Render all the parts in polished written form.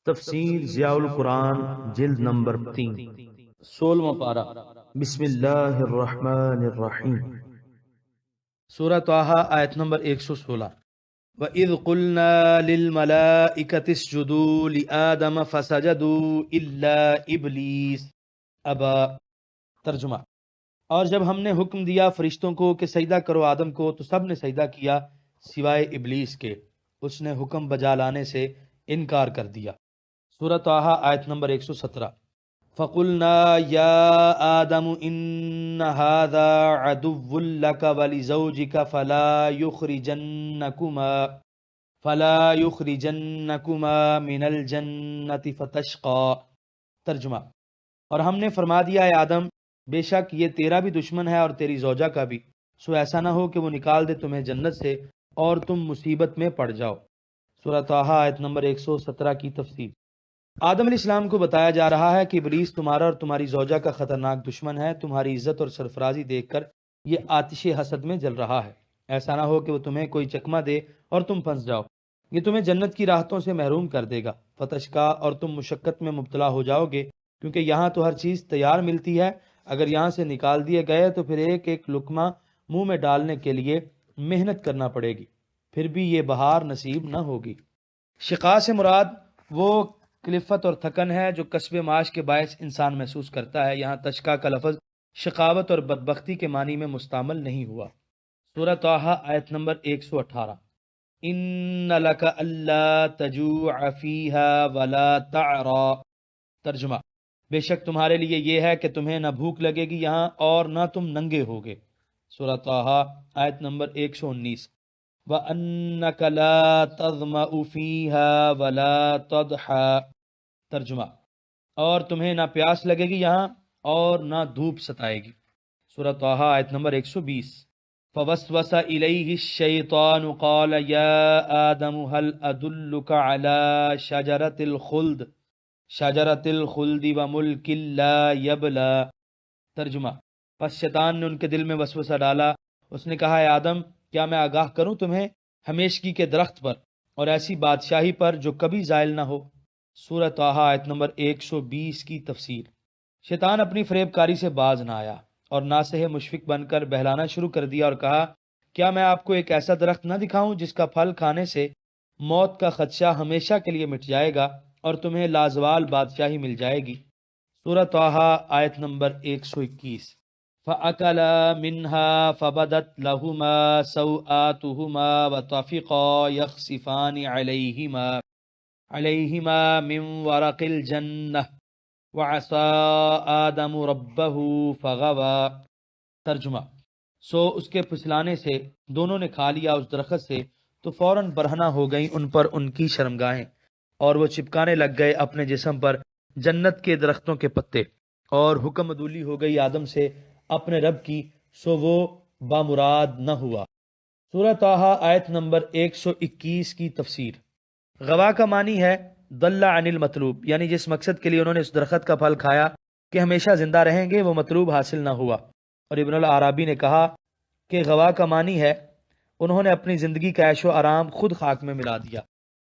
تفسیر ضیاء القرآن جلد نمبر 3 16واں پارہ بسم اللہ الرحمن الرحیم سورہ طٰہٰ آیت نمبر 116 وَإِذْ قُلْنَا لِلْمَلَائِكَةِ اسْجُدُوا لِآدَمَ فَسَجَدُوا إِلَّا إِبْلِيسَ أَبَى ترجمہ، اور جب ہم نے حکم دیا فرشتوں کو کہ سجدہ کرو آدم کو تو سب نے سجدہ کیا سوائے ابلیس کے، اس نے حکم بجا لانے سے انکار کر دیا۔ سورہ طٰہٰ آیت نمبر 117 فَقُلْنَا يَا آدَمُ إِنَّ هَذَا عَدُوٌّ لَكَ وَلِزَوْجِكَ فَلَا يُخْرِجَنَّكُمَا مِنَ الْجَنَّةِ فَتَشْقَىٰ ترجمہ، اور ہم نے فرما دیا اے آدم بے شک یہ تیرا بھی دشمن ہے اور تیری زوجہ کا بھی، سو ایسا نہ ہو کہ وہ نکال دے تمہیں جنت سے اور تم مصیبت میں پڑ جاؤ۔ سورہ طٰہٰ آیت نمبر 117 کی تفسیر۔ آدم علیہ السلام کو بتایا جا رہا ہے کہ ابلیس تمہارا اور تمہاری زوجہ کا خطرناک دشمن ہے، تمہاری عزت اور سرفرازی دیکھ کر یہ آتش حسد میں جل رہا ہے، ایسا نہ ہو کہ وہ تمہیں کوئی چکمہ دے اور تم پھنس جاؤ، یہ تمہیں جنت کی راحتوں سے محروم کر دے گا، فتشقا، اور تم مشقت میں مبتلا ہو جاؤ گے، کیونکہ یہاں تو ہر چیز تیار ملتی ہے، اگر یہاں سے نکال دیے گئے تو پھر ایک ایک لقمہ منہ میں ڈالنے کے لیے محنت کرنا پڑے گی، پھر بھی یہ بہار نصیب نہ ہوگی۔ شقا سے مراد وہ کلفت اور تھکن ہے جو کسب معاش کے باعث انسان محسوس کرتا ہے، یہاں تشقا کا لفظ شقاوت اور بدبختی کے معنی میں مستعمل نہیں ہوا۔ سورہ طٰہٰ آیت نمبر 118 ان لک الا تجوع فیہا ولا تعری ترجمہ، بے شک تمہارے لیے یہ ہے کہ تمہیں نہ بھوک لگے گی یہاں اور نہ تم ننگے ہوگے۔ سورہ طٰہٰ آیت نمبر 119 وَأَنَّكَ لَا تَظْمَأُ فِيهَا وَلَا تَضْحَىٰ ترجمہ، اور تمہیں نہ پیاس لگے گی یہاں اور نہ دھوپ ستائے گی۔ سورہ طٰہٰ آیت نمبر 120 فَوَسْوَسَ إِلَيْهِ الشَّيْطَانُ قَالَ يَا آدَمُ هَلْ أَدُلُّكَ عَلَىٰ شَجَرَةِ الْخُلْدِ وَمُلْكٍ لَا يَبْلَىٰ ترجمہ، پس شیطان نے ان کے دل میں وسوسہ ڈالا، اس نے کہا اے آدم کیا میں آگاہ کروں تمہیں ہمیشگی کے درخت پر اور ایسی بادشاہی پر جو کبھی زائل نہ ہو۔ سورہ طٰہٰ آیت نمبر 120 کی تفسیر۔ شیطان اپنی فریب کاری سے باز نہ آیا اور ناصح مشفق بن کر بہلانا شروع کر دیا اور کہا کیا میں آپ کو ایک ایسا درخت نہ دکھاؤں جس کا پھل کھانے سے موت کا خدشہ ہمیشہ کے لیے مٹ جائے گا اور تمہیں لازوال بادشاہی مل جائے گی۔ سورہ طٰہٰ آیت نمبر 121 فَأَكَلَا مِنْهَا فَبَدَتْ لَهُمَا سَوْآتُهُمَا وَطَفِقَا يَخْصِفَانِ عَلَيْهِمَا مِنْ وَرَقِ الْجَنَّةِ وَعَصَىٰ آدَمُ رَبَّهُ فَغَوَىٰ ترجمہ، سو اس کے پھسلانے سے دونوں نے کھا لیا اس درخت سے تو فوراً برہنہ ہو گئیں ان پر ان کی شرمگاہیں، اور وہ چپکانے لگ گئے اپنے جسم پر جنت کے درختوں کے پتے، اور حکم عدولی ہو گئی آدم سے اپنے رب کی، سو وہ بامراد نہ ہوا۔ سورہ طٰہٰ آیت نمبر 121 کی تفسیر۔ غوا کا معنی ہے ضل عن المطلوب، یعنی جس مقصد کے لیے انہوں نے اس درخت کا پھل کھایا کہ ہمیشہ زندہ رہیں گے وہ مطلوب حاصل نہ ہوا۔ اور ابن العرابی نے کہا کہ غوا کا معنی ہے انہوں نے اپنی زندگی کا عیش و آرام خود خاک میں ملا دیا۔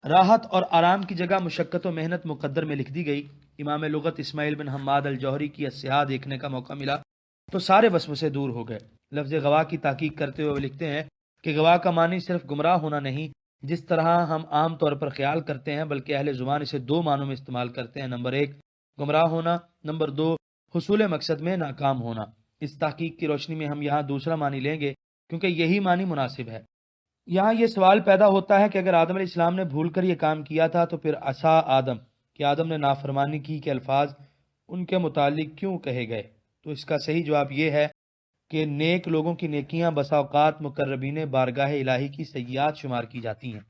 راحت اور آرام کی جگہ مشقت و محنت مقدر میں لکھ دی گئی۔ امام لغت اسماعیل بن حماد الجوہری کی الصحاح دیکھنے کا موقع ملا تو سارے وسوسے دور ہو گئے۔ لفظ غوا کی تحقیق کرتے ہوئے وہ لکھتے ہیں کہ غوا کا معنی صرف گمراہ ہونا نہیں جس طرح ہم عام طور پر خیال کرتے ہیں، بلکہ اہل زبان اسے دو معنوں میں استعمال کرتے ہیں، نمبر 1 گمراہ ہونا، نمبر 2 حصول مقصد میں ناکام ہونا۔ اس تحقیق کی روشنی میں ہم یہاں دوسرا معنی لیں گے کیونکہ یہی معنی مناسب ہے۔ یہاں یہ سوال پیدا ہوتا ہے کہ اگر آدم علیہ السلام نے بھول کر یہ کام کیا تھا تو پھر عصا آدم کہ آدم نے نافرمانی کی کے الفاظ ان کے متعلق کیوں کہے گئے؟ تو اس کا صحیح جواب یہ ہے کہ نیک لوگوں کی نیکیاں بسا اوقات مقربین بارگاہ الہی کی سیئات شمار کی جاتی ہیں۔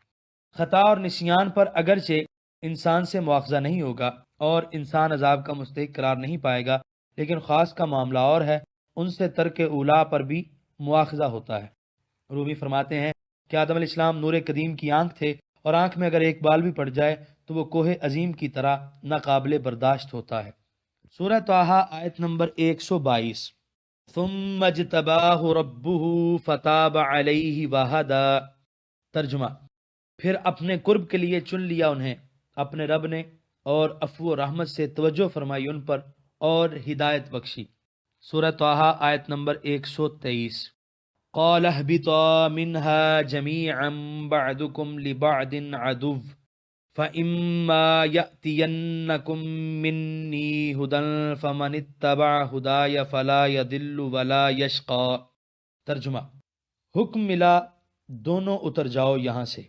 خطا اور نسیان پر اگرچہ انسان سے مواخذہ نہیں ہوگا اور انسان عذاب کا مستحق قرار نہیں پائے گا، لیکن خاص کا معاملہ اور ہے، ان سے ترک اولا پر بھی مواخذہ ہوتا ہے۔ رومی فرماتے ہیں کہ آدم علیہ السلام نور قدیم کی آنکھ تھے اور آنکھ میں اگر ایک بال بھی پڑ جائے تو وہ کوہ عظیم کی طرح ناقابل برداشت ہوتا ہے۔ سورہ طٰہٰ آیت نمبر 122 ثم اجتباہ ربہ فتاب علیہ وہدی ترجمہ، پھر اپنے قرب کے لیے چن لیا انہیں اپنے رب نے اور عفو و رحمت سے توجہ فرمائی ان پر اور ہدایت بخشی۔ سورہ طٰہٰ آیت نمبر 123۔ قال اهبطا منها جميعا بعضكم لبعض عدو فإما يأتينكم مني هدى فمن اتبع هداي فلا يضل ولا يشقى۔ ترجمہ، حکم ملا دونوں اتر جاؤ یہاں سے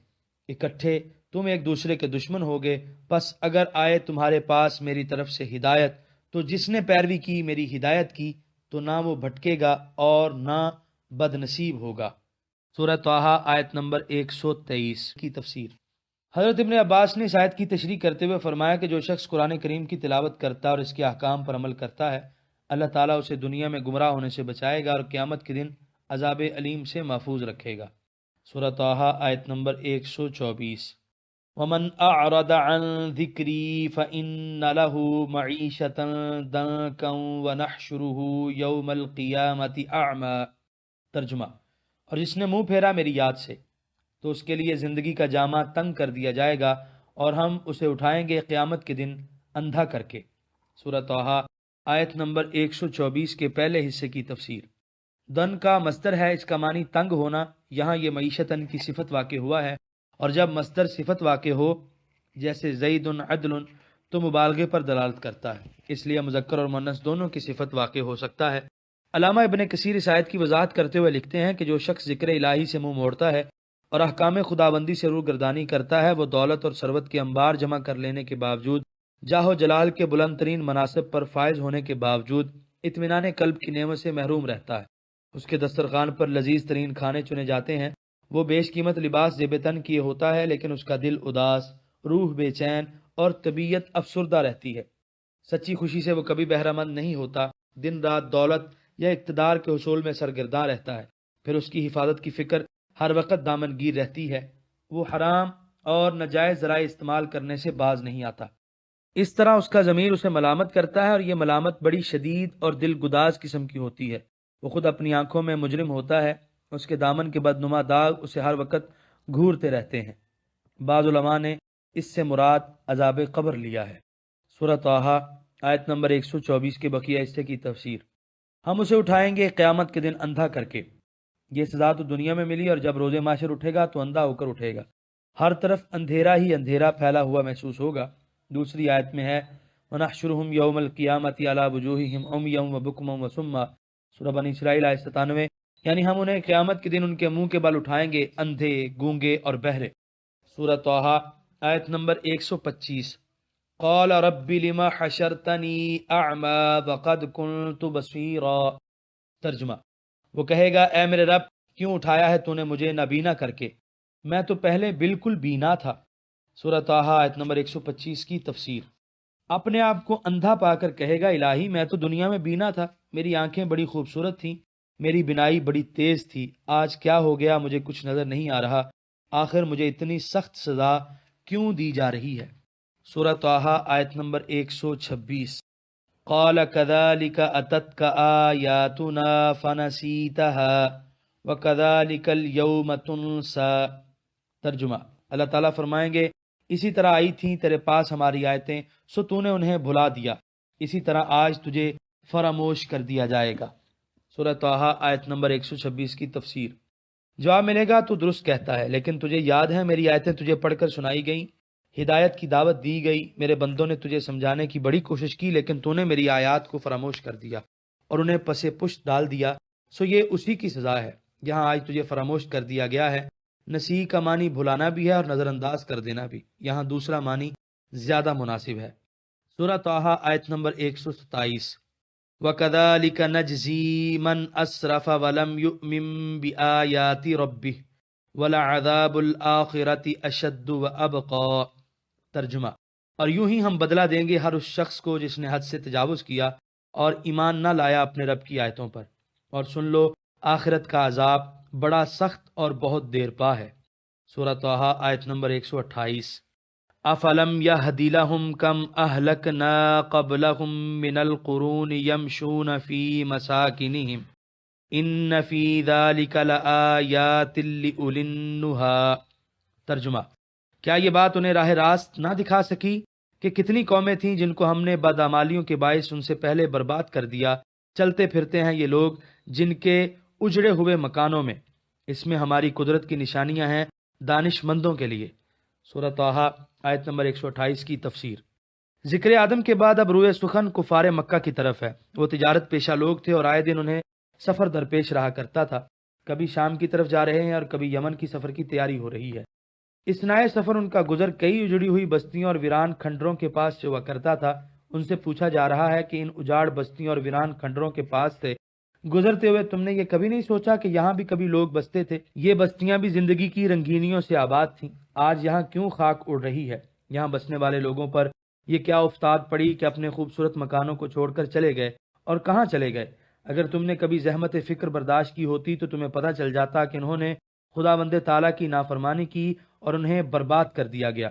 اکٹھے، تم ایک دوسرے کے دشمن ہوگے، پس اگر آئے تمہارے پاس میری طرف سے ہدایت تو جس نے پیروی کی میری ہدایت کی تو نہ وہ بھٹکے گا اور نہ بد نصیب ہوگا۔ سورہ طٰہٰ آیت نمبر 123 کی تفسیر۔ حضرت ابن عباس نے اس آیت کی تشریح کرتے ہوئے فرمایا کہ جو شخص قرآن کریم کی تلاوت کرتا ہے اور اس کے احکام پر عمل کرتا ہے، اللہ تعالیٰ اسے دنیا میں گمراہ ہونے سے بچائے گا اور قیامت کے دن عذاب علیم سے محفوظ رکھے گا۔ سورہ طٰہٰ آیت نمبر 124۔ وَمَنْ أَعْرَضَ عَنْ ذِكْرِي فَإِنَّ لَهُ مَعِيشَةً ضَنكًا وَنَحْشُرُهُ يَوْمَ الْقِيَامَةِ أَعْمَى۔ ترجمہ، اور جس نے منہ پھیرا میری یاد سے تو اس کے لیے زندگی کا جامہ تنگ کر دیا جائے گا اور ہم اسے اٹھائیں گے قیامت کے دن اندھا کر کے۔ سورہ طٰہٰ آیت نمبر 124 کے پہلے حصے کی تفسیر۔ دن کا مصدر ہے، اس کا معنی تنگ ہونا، یہاں یہ معیشتاً کی صفت واقع ہوا ہے، اور جب مصدر صفت واقع ہو جیسے زید عدل تو مبالغے پر دلالت کرتا ہے، اس لیے مذکر اور مؤنث دونوں کی صفت واقع ہو سکتا ہے۔ علامہ ابن کثیر اس آیت کی وضاحت کرتے ہوئے لکھتے ہیں کہ جو شخص ذکر الہی سے منہ موڑتا ہے اور احکام خداوندی سے روگردانی کرتا ہے، وہ دولت اور ثروت کے انبار جمع کر لینے کے باوجود، جاہ و جلال کے بلند ترین مناصب پر فائز ہونے کے باوجود اطمینان قلب کی نعمت سے محروم رہتا ہے۔ اس کے دسترخوان پر لذیذ ترین کھانے چنے جاتے ہیں، وہ بیش قیمت لباس زیب تن کیے ہوتا ہے، لیکن اس کا دل اداس، روح بے چین اور طبیعت افسردہ رہتی ہے۔ سچی خوشی سے وہ کبھی بہرہ مند نہیں ہوتا، دن رات دولت یا اقتدار کے حصول میں سرگرداں رہتا ہے، پھر اس کی حفاظت کی فکر ہر وقت دامن گیر رہتی ہے، وہ حرام اور ناجائز ذرائع استعمال کرنے سے باز نہیں آتا۔ اس طرح اس کا ضمیر اسے ملامت کرتا ہے، اور یہ ملامت بڑی شدید اور دل گداز قسم کی ہوتی ہے۔ وہ خود اپنی آنکھوں میں مجرم ہوتا ہے، اس کے دامن کے بدنما داغ اسے ہر وقت گھورتے رہتے ہیں۔ بعض علماء نے اس سے مراد عذاب قبر لیا ہے۔ سورہ طٰہٰ آیت نمبر 124 کے بقیہ حصے کی تفسیر۔ ہم اسے اٹھائیں گے قیامت کے دن اندھا کر کے۔ یہ سزا تو دنیا میں ملی، اور جب روز محشر اٹھے گا تو اندھا ہو کر اٹھے گا، ہر طرف اندھیرا ہی اندھیرا پھیلا ہوا محسوس ہوگا۔ دوسری آیت میں ہے وَنَحْشُرُهُمْ يَوْمَ الْقِيَامَةِ عَلَىٰ وُجُوهِهِمْ عُمْيًا وَبُكْمًا وَصُمًّا۔ سورہ بنی اسرائیل آیت 97، یعنی ہم انہیں قیامت کے دن ان کے منہ کے بل اٹھائیں گے، اندھے، گونگے اور بہرے۔ سورہ طٰہٰ آیت نمبر 125۔ قال رب لما حشرتنی اعمی وقد كنت بصیرا۔ ترجمہ، وہ کہے گا اے میرے رب، کیوں اٹھایا ہے تو نے مجھے نابینا کر کے، میں تو پہلے بالکل بینا تھا۔ سورہ طٰہٰ آیت نمبر 125 کی تفسیر۔ اپنے آپ کو اندھا پا کر کہے گا الہی میں تو دنیا میں بینا تھا، میری آنکھیں بڑی خوبصورت تھیں، میری بینائی بڑی تیز تھی، آج کیا ہو گیا مجھے کچھ نظر نہیں آ رہا، آخر مجھے اتنی سخت سزا کیوں دی جا رہی ہے۔ سورہ طٰہٰ آیت نمبر 126۔ قال كذلك أتتك آياتنا فنسيتها وكذلك اليوم تنسى۔ ترجمہ، اللہ تعالیٰ فرمائیں گے اسی طرح آئی تھیں تیرے پاس ہماری آیتیں، سو تو نے انہیں بھلا دیا، اسی طرح آج تجھے فراموش کر دیا جائے گا۔ سورہ طٰہٰ آیت نمبر 126 کی تفسیر۔ جواب ملے گا تو درست کہتا ہے، لیکن تجھے یاد ہے میری آیتیں تجھے پڑھ کر سنائی گئیں، ہدایت کی دعوت دی گئی، میرے بندوں نے تجھے سمجھانے کی بڑی کوشش کی، لیکن تو نے میری آیات کو فراموش کر دیا اور انہیں پس پشت ڈال دیا، سو یہ اسی کی سزا ہے۔ یہاں آج تجھے فراموش کر دیا گیا ہے، نسی کا معنی بھلانا بھی ہے اور نظر انداز کر دینا بھی، یہاں دوسرا معنی زیادہ مناسب ہے۔ سورہ طٰہٰ آیت نمبر 127۔ وَكَذَلِكَ نَجْزِي مَنْ أَسْرَفَ وَلَمْ يُؤْمِنْ بِآيَاتِ رَبِّهِ وَلَعَذَابُ الْآخِرَةِ أَشَدُّ وَأَبْقَىٰ۔ ترجمہ، اور یوں ہی ہم بدلہ دیں گے ہر اس شخص کو جس نے حد سے تجاوز کیا اور ایمان نہ لایا اپنے رب کی آیتوں پر، اور سن لو آخرت کا عذاب بڑا سخت اور بہت دیر پا ہے۔ سورہ طٰہٰ آیت نمبر 128۔ افلم یہدی لہم کم اہلکنا قبلہم من القرون یمشون فی مساکنہم ان فی ذالک لآیات لأولی النہی۔ ترجمہ، کیا یہ بات انہیں راہ راست نہ دکھا سکی کہ کتنی قومیں تھیں جن کو ہم نے بدعمالیوں کے باعث ان سے پہلے برباد کر دیا. چلتے پھرتے ہیں یہ لوگ جن کے اجڑے ہوئے مکانوں میں. اس میں ہماری قدرت کی نشانیاں ہیں دانش مندوں کے لیے. سورۃ طٰہٰ آیت نمبر 128 کی تفسیر. ذکر آدم کے بعد اب روئے سخن کفار مکہ کی طرف ہے. وہ تجارت پیشہ لوگ تھے اور آئے دن انہیں سفر درپیش رہا کرتا تھا. کبھی شام کی طرف جا رہے ہیں اور کبھی یمن کی سفر کی تیاری ہو رہی ہے. اس نئے سفر ان کا گزر کئی اجڑی ہوئی بستیوں اور ویران کھنڈروں کے پاس سے ہوا کرتا تھا. ان سے پوچھا جا رہا ہے کہ ان اجاڑ بستیوں اور ویران کھنڈروں کے پاس سے گزرتے ہوئے تم نے یہ کبھی نہیں سوچا کہ یہاں بھی کبھی لوگ بستے تھے؟ یہ بستیاں بھی زندگی کی رنگینیوں سے آباد تھیں. آج یہاں کیوں خاک اڑ رہی ہے؟ یہاں بسنے والے لوگوں پر یہ کیا افتاد پڑی کہ اپنے خوبصورت مکانوں کو چھوڑ کر چلے گئے؟ اور کہاں چلے گئے؟ اگر تم نے کبھی زحمت فکر برداشت کی ہوتی تو تمہیں پتہ چل جاتا کہ انہوں نے خدا بند تعالیٰ کی نافرمانی کی اور انہیں برباد کر دیا گیا.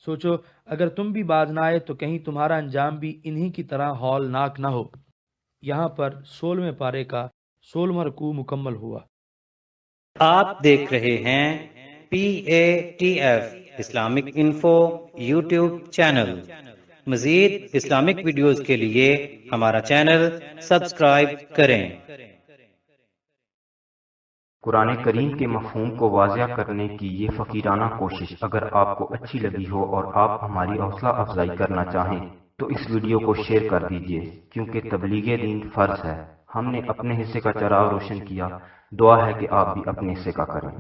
سوچو اگر تم بھی باز نہ آئے تو کہیں تمہارا انجام بھی انہی کی طرح ہولناک نہ ہو. یہاں پر 16ویں پارے کا 16واں رکوع مکمل ہوا. آپ دیکھ رہے ہیں PATF Islamic info YouTube channel. مزید اسلامک ویڈیوز کے لیے ہمارا چینل سبسکرائب کریں. قرآن کریم کے مفہوم کو واضح کرنے کی یہ فقیرانہ کوشش اگر آپ کو اچھی لگی ہو اور آپ ہماری حوصلہ افزائی کرنا چاہیں تو اس ویڈیو کو شیئر کر دیجیے، کیونکہ تبلیغ دین فرض ہے. ہم نے اپنے حصے کا چراغ روشن کیا، دعا ہے کہ آپ بھی اپنے حصے کا کریں.